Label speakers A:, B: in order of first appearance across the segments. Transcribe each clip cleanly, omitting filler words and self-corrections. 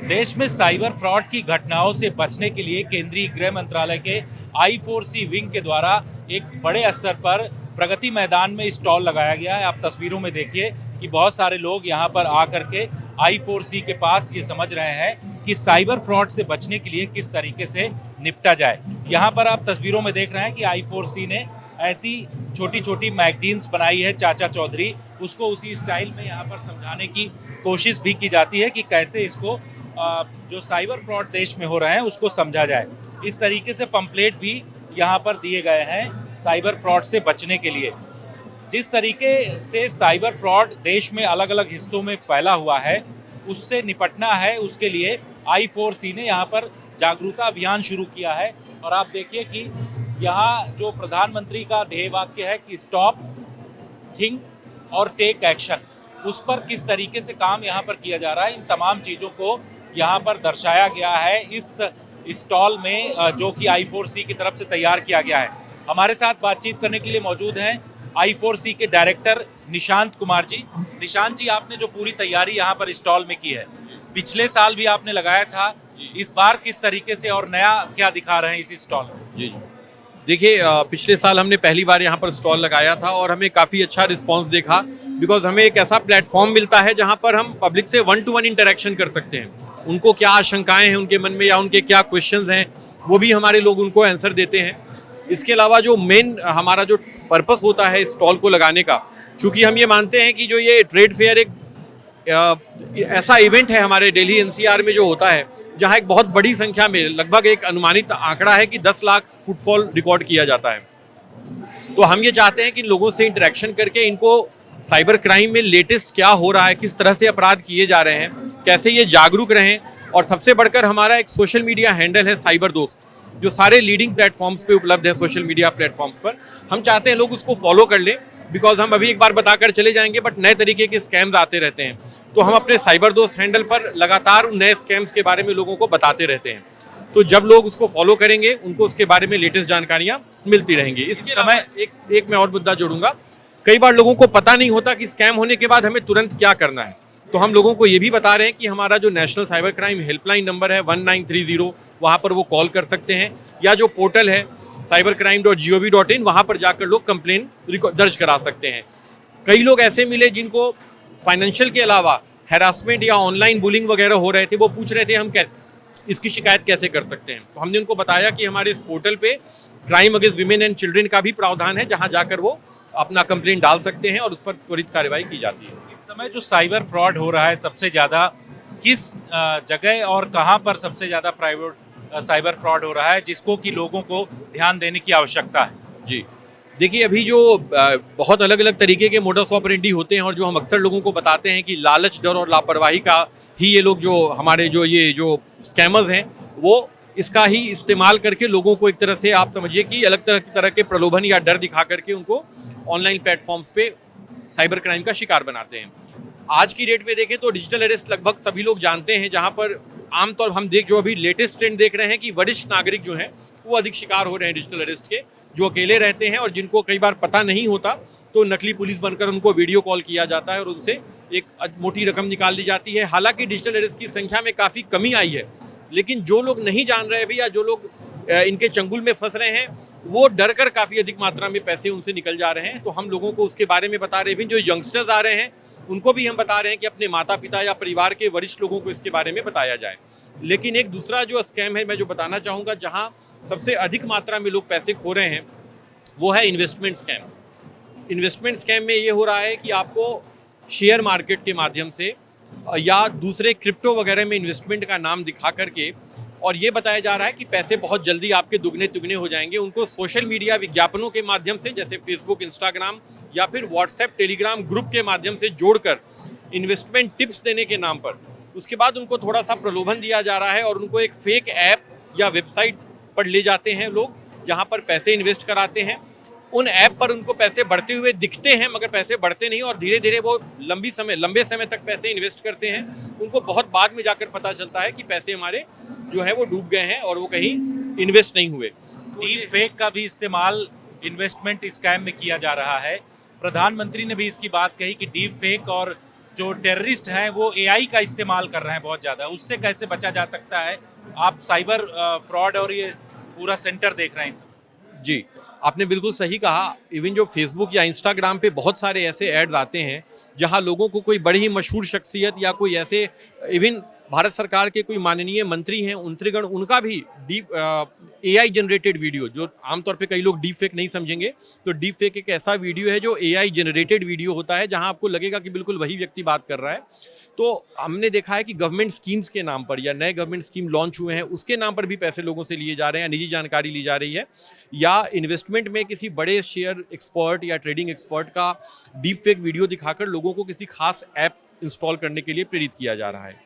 A: देश में cyber fraud की घटनाओं से बचने के लिए केंद्रीय गृह मंत्रालय के I4C विंग के द्वारा एक बड़े स्तर पर प्रगति मैदान में स्टॉल लगाया गया है। आप तस्वीरों में देखिए कि बहुत सारे लोग यहाँ पर आकर के I4C के पास ये समझ रहे हैं कि साइबर फ्रॉड से बचने के लिए किस तरीके से निपटा जाए। यहाँ पर आप तस्वीरों में देख रहे हैं कि I4C ने ऐसी छोटी छोटी मैगजीन्स बनाई है चाचा चौधरी, उसको उसी स्टाइल में यहाँ पर समझाने की कोशिश भी की जाती है कि कैसे इसको जो साइबर फ्रॉड देश में हो रहे हैं उसको समझा जाए। इस तरीके से पंपलेट भी यहाँ पर दिए गए हैं साइबर फ्रॉड से बचने के लिए। जिस तरीके से साइबर फ्रॉड देश में अलग अलग हिस्सों में फैला हुआ है, उससे निपटना है, उसके लिए I4C ने यहाँ पर जागरूकता अभियान शुरू किया है। और आप देखिए कि यहाँ जो प्रधानमंत्री का ध्येय वाक्य है कि स्टॉप, थिंक और टेक एक्शन, उस पर किस तरीके से काम यहाँ पर किया जा रहा है, इन तमाम चीज़ों को यहाँ पर दर्शाया गया है इस स्टॉल में जो कि I4C की तरफ से तैयार किया गया है। हमारे साथ बातचीत करने के लिए मौजूद हैं I4C के डायरेक्टर निशांत कुमार जी। निशांत जी, आपने जो पूरी तैयारी यहाँ पर स्टॉल में की है, पिछले साल भी आपने लगाया था, इस बार किस तरीके से और नया क्या दिखा रहे हैं इस स्टॉल में?
B: जी जी, देखिए पिछले साल हमने पहली बार यहाँ पर स्टॉल लगाया था और हमें काफ़ी अच्छा रिस्पांस देखा, बिकॉज हमें एक ऐसा प्लेटफॉर्म मिलता है जहाँ पर हम पब्लिक से 1-to-1 इंटरेक्शन कर सकते हैं। उनको क्या आशंकाएं हैं उनके मन में या उनके क्या क्वेश्चंस हैं, वो भी हमारे लोग उनको आंसर देते हैं। इसके अलावा जो मेन हमारा जो पर्पस होता है स्टॉल को लगाने का, चूँकि हम ये मानते हैं कि जो ये ट्रेड फेयर एक ऐसा इवेंट है हमारे दिल्ली NCR में जो होता है, जहाँ एक बहुत बड़ी संख्या में, लगभग एक अनुमानित आंकड़ा है कि 10 लाख फुटफॉल रिकॉर्ड किया जाता है। तो हम ये चाहते हैं कि लोगों से इंटरेक्शन करके इनको साइबर क्राइम में लेटेस्ट क्या हो रहा है, किस तरह से अपराध किए जा रहे हैं, कैसे ये जागरूक रहें। और सबसे बढ़कर हमारा एक सोशल मीडिया हैंडल है साइबर दोस्त, जो सारे लीडिंग प्लेटफॉर्म्स पे उपलब्ध है, सोशल मीडिया प्लेटफॉर्म्स पर। हम चाहते हैं लोग उसको फॉलो कर लें, बिकॉज हम अभी एक बार बताकर चले जाएंगे बट नए तरीके के स्कैम्स आते रहते हैं। तो हम अपने साइबर दोस्त हैंडल पर लगातार नए स्कैम्स के बारे में लोगों को बताते रहते हैं। तो जब लोग उसको फॉलो करेंगे, उनको उसके बारे में लेटेस्ट जानकारियां मिलती रहेंगी। इसके समय एक मैं और मुद्दा जोड़ूंगा, कई बार लोगों को पता नहीं होता कि स्कैम होने के बाद हमें तुरंत क्या करना है। तो हम लोगों को ये भी बता रहे हैं कि हमारा जो national cyber crime helpline number है 1930, वहाँ पर वो कॉल कर सकते हैं, या जो पोर्टल है cybercrime.gov.in, वहाँ पर जाकर लोग कंप्लेन दर्ज करा सकते हैं। कई लोग ऐसे मिले जिनको फाइनेंशियल के अलावा हैरासमेंट या ऑनलाइन बुलिंग वगैरह हो रहे थे, वो पूछ रहे थे हम कैसे इसकी शिकायत कैसे कर सकते हैं। तो हमने उनको बताया कि हमारे इस पोर्टल पे crime against women and children का भी प्रावधान है, जहां जाकर वो अपना कंप्लेंट डाल सकते हैं और उस पर त्वरित कार्रवाई की जाती है।
A: इस समय जो साइबर फ्रॉड हो रहा है, सबसे ज़्यादा किस जगह और कहां पर सबसे ज़्यादा प्राइवेट साइबर फ्रॉड हो रहा है, जिसको कि लोगों को ध्यान देने की आवश्यकता है?
B: जी देखिए, अभी जो बहुत अलग अलग तरीके के मोडस ऑपरेंडी होते हैं और जो हम अक्सर लोगों को बताते हैं कि लालच, डर और लापरवाही का ही ये लोग, जो हमारे जो स्कैमर्स हैं, वो इसका ही इस्तेमाल करके लोगों को एक तरह से आप समझिए कि अलग तरह के प्रलोभन या डर दिखा करके उनको ऑनलाइन प्लेटफॉर्म्स पे साइबर क्राइम का शिकार बनाते हैं। आज की डेट में देखें तो डिजिटल अरेस्ट लगभग सभी लोग जानते हैं, जहाँ पर आमतौर हम जो अभी लेटेस्ट ट्रेंड देख रहे हैं कि वरिष्ठ नागरिक जो हैं वो अधिक शिकार हो रहे हैं डिजिटल अरेस्ट के, जो अकेले रहते हैं और जिनको कई बार पता नहीं होता, तो नकली पुलिस बनकर उनको वीडियो कॉल किया जाता है और उनसे एक मोटी रकम निकाल ली जाती है। हालांकि डिजिटल अरेस्ट की संख्या में काफ़ी कमी आई है, लेकिन जो लोग नहीं जान रहे अभी या जो लोग इनके चंगुल में फंस रहे हैं, वो डर कर काफ़ी अधिक मात्रा में पैसे उनसे निकल जा रहे हैं। तो हम लोगों को उसके बारे में बता रहे हैं। जो यंगस्टर्स आ रहे हैं उनको भी हम बता रहे हैं कि अपने माता पिता या परिवार के वरिष्ठ लोगों को इसके बारे में बताया जाए। लेकिन एक दूसरा जो स्कैम है, मैं जो बताना चाहूँगा, जहाँ सबसे अधिक मात्रा में लोग पैसे खो रहे हैं, वो है इन्वेस्टमेंट स्कैम। इन्वेस्टमेंट स्कैम में ये हो रहा है कि आपको शेयर मार्केट के माध्यम से या दूसरे क्रिप्टो वगैरह में इन्वेस्टमेंट का नाम दिखा करके और ये बताया जा रहा है कि पैसे बहुत जल्दी आपके दुगने तिगने हो जाएंगे। उनको सोशल मीडिया विज्ञापनों के माध्यम से, जैसे फेसबुक, इंस्टाग्राम या फिर व्हाट्सएप, टेलीग्राम ग्रुप के माध्यम से जोड़कर इन्वेस्टमेंट टिप्स देने के नाम पर उसके बाद उनको थोड़ा सा प्रलोभन दिया जा रहा है और उनको एक फेक ऐप या वेबसाइट पर ले जाते हैं लोग, जहाँ पर पैसे इन्वेस्ट कराते हैं। उन ऐप पर उनको पैसे बढ़ते हुए दिखते हैं, मगर पैसे बढ़ते नहीं और धीरे धीरे वो लंबे समय तक पैसे इन्वेस्ट करते हैं। उनको बहुत बाद में जाकर पता चलता है कि पैसे हमारे जो है वो डूब गए हैं और वो कहीं इन्वेस्ट नहीं हुए।
A: डीप फेक का भी इस्तेमाल इन्वेस्टमेंट स्कैम में किया जा रहा है। प्रधानमंत्री ने भी इसकी बात कही कि डीप फेक और जो टेररिस्ट हैं वो एआई का इस्तेमाल कर रहे हैं बहुत ज़्यादा, उससे कैसे बचा जा सकता है? आप साइबर फ्रॉड और ये पूरा सेंटर देख रहे हैं इस समय।
B: जी, आपने बिल्कुल सही कहा। इवन जो फेसबुक या इंस्टाग्राम पे बहुत सारे ऐसे एड्स आते हैं जहां लोगों को कोई बड़ी ही मशहूर शख्सियत या कोई ऐसे इवन भारत सरकार के कोई माननीय मंत्री हैं मंत्रीगण, उनका भी एआई जनरेटेड वीडियो, जो आमतौर पे कई लोग डीप फेक नहीं समझेंगे, तो डीप फेक एक ऐसा वीडियो है जो एआई जनरेटेड वीडियो होता है जहां आपको लगेगा कि बिल्कुल वही व्यक्ति बात कर रहा है। तो हमने देखा है कि गवर्नमेंट स्कीम्स के नाम पर या नए गवर्नमेंट स्कीम लॉन्च हुए हैं उसके नाम पर भी पैसे लोगों से लिए जा रहे हैं, निजी जानकारी ली जा रही है, या इन्वेस्टमेंट में किसी बड़े शेयर एक्सपर्ट या ट्रेडिंग एक्सपर्ट का डीप फेक वीडियो दिखाकर लोगों को किसी खास ऐप इंस्टॉल करने के लिए प्रेरित किया जा रहा है।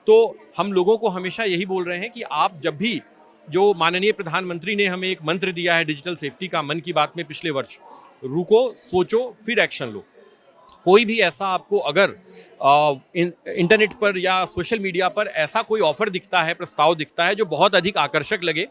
B: तो हम लोगों को हमेशा यही बोल रहे हैं कि आप जब भी, जो माननीय प्रधानमंत्री ने हमें एक मंत्र दिया है डिजिटल सेफ्टी का मन की बात में पिछले वर्ष, रुको, सोचो, फिर एक्शन लो। कोई भी ऐसा आपको अगर इंटरनेट पर या सोशल मीडिया पर ऐसा कोई ऑफर दिखता है, प्रस्ताव दिखता है जो बहुत अधिक आकर्षक लगे,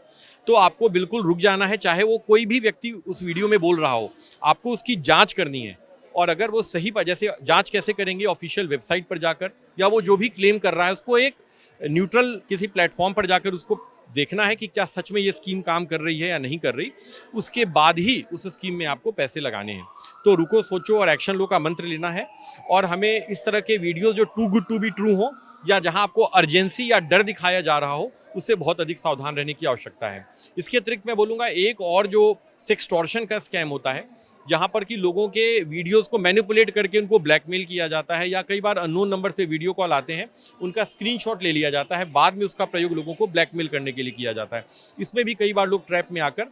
B: तो आपको बिल्कुल रुक जाना है, चाहे वो कोई भी व्यक्ति उस वीडियो में बोल रहा हो। आपको उसकी जांच करनी है, और अगर वो सही पर, जैसे जांच कैसे करेंगे, ऑफिशियल वेबसाइट पर जाकर, या वो जो भी क्लेम कर रहा है उसको एक न्यूट्रल किसी प्लेटफॉर्म पर जाकर उसको देखना है कि क्या सच में ये स्कीम काम कर रही है या नहीं कर रही। उसके बाद ही उस स्कीम में आपको पैसे लगाने हैं। तो रुको, सोचो और एक्शन लो का मंत्र लेना है, और हमें इस तरह के वीडियोस जो too good to be true हो या जहां आपको अर्जेंसी या डर दिखाया जा रहा हो, उससे बहुत अधिक सावधान रहने की आवश्यकता है। इसके अतिरिक्त मैं बोलूँगा एक और जो सेक्सटॉर्शन का स्कैम होता है, जहां पर कि लोगों के वीडियोस को मैनिपुलेट करके उनको ब्लैकमेल किया जाता है, या कई बार अननोन नंबर से वीडियो कॉल आते हैं, उनका स्क्रीनशॉट ले लिया जाता है, बाद में उसका प्रयोग लोगों को ब्लैकमेल करने के लिए किया जाता है। इसमें भी कई बार लोग ट्रैप में आकर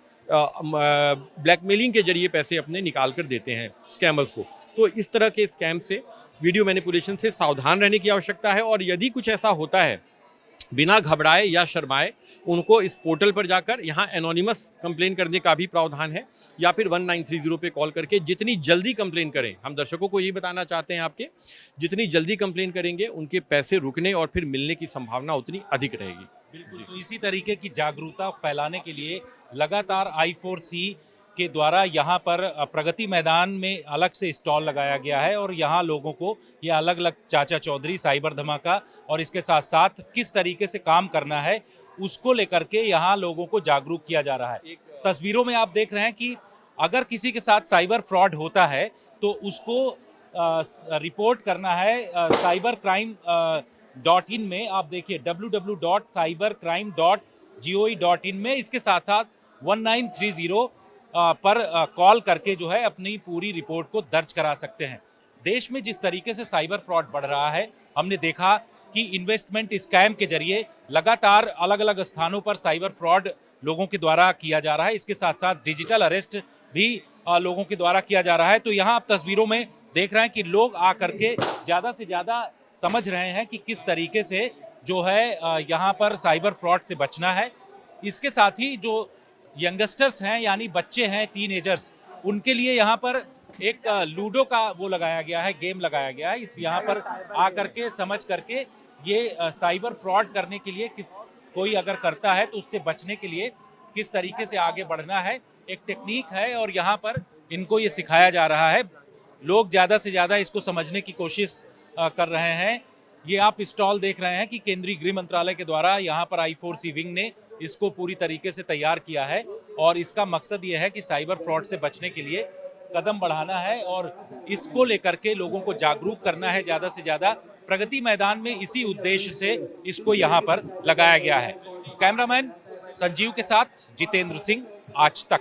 B: ब्लैकमेलिंग के जरिए पैसे अपने निकाल कर देते हैं स्कैमर्स को। तो इस तरह के स्कैम से, वीडियो मैनिपुलेशन से सावधान रहने की आवश्यकता है, और यदि कुछ ऐसा होता है, बिना घबराए या शर्माए उनको इस पोर्टल पर जाकर, यहाँ एनोनिमस कंप्लेन करने का भी प्रावधान है, या फिर 1930 पे कॉल करके जितनी जल्दी कंप्लेन करें, हम दर्शकों को यही बताना चाहते हैं आपके, जितनी जल्दी कंप्लेन करेंगे उनके पैसे रुकने और फिर मिलने की संभावना उतनी अधिक रहेगी।
A: बिल्कुल, तो इसी तरीके की जागरूकता फैलाने के लिए लगातार I4C के द्वारा यहाँ पर प्रगति मैदान में अलग से स्टॉल लगाया गया है, और यहाँ लोगों को ये अलग अलग चाचा चौधरी, साइबर धमाका और इसके साथ साथ किस तरीके से काम करना है उसको लेकर के यहाँ लोगों को जागरूक किया जा रहा है। तस्वीरों में आप देख रहे हैं कि अगर किसी के साथ साइबर फ्रॉड होता है तो उसको रिपोर्ट करना है cybercrime.in में। आप देखिए www.cybercrime.gov.in में, इसके साथ साथ 1930 पर कॉल करके जो है अपनी पूरी रिपोर्ट को दर्ज करा सकते हैं। देश में जिस तरीके से साइबर फ्रॉड बढ़ रहा है, हमने देखा कि इन्वेस्टमेंट स्कैम के जरिए लगातार अलग अलग स्थानों पर साइबर फ्रॉड लोगों के द्वारा किया जा रहा है, इसके साथ साथ डिजिटल अरेस्ट भी लोगों के द्वारा किया जा रहा है। तो यहाँ आप तस्वीरों में देख रहे हैं कि लोग आकर के ज़्यादा से ज़्यादा समझ रहे हैं कि किस तरीके से जो है यहाँ पर साइबर फ्रॉड से बचना है। इसके साथ ही जो यंगस्टर्स हैं, यानी बच्चे हैं, टीनेजर्स, उनके लिए यहाँ पर एक लूडो का वो लगाया गया है, गेम लगाया गया है। इस यहाँ पर आकर के समझ करके ये साइबर फ्रॉड करने के लिए कोई अगर करता है तो उससे बचने के लिए किस तरीके से आगे बढ़ना है, एक टेक्निक है, और यहाँ पर इनको ये सिखाया जा रहा है। लोग ज़्यादा से ज़्यादा इसको समझने की कोशिश कर रहे हैं। ये आप स्टॉल देख रहे हैं कि केंद्रीय गृह मंत्रालय के द्वारा यहाँ पर I4C विंग ने इसको पूरी तरीके से तैयार किया है, और इसका मकसद ये है कि साइबर फ्रॉड से बचने के लिए कदम बढ़ाना है और इसको लेकर के लोगों को जागरूक करना है ज़्यादा से ज़्यादा। प्रगति मैदान में इसी उद्देश्य से इसको यहाँ पर लगाया गया है। कैमरामैन संजीव के साथ जितेंद्र सिंह, आज तक।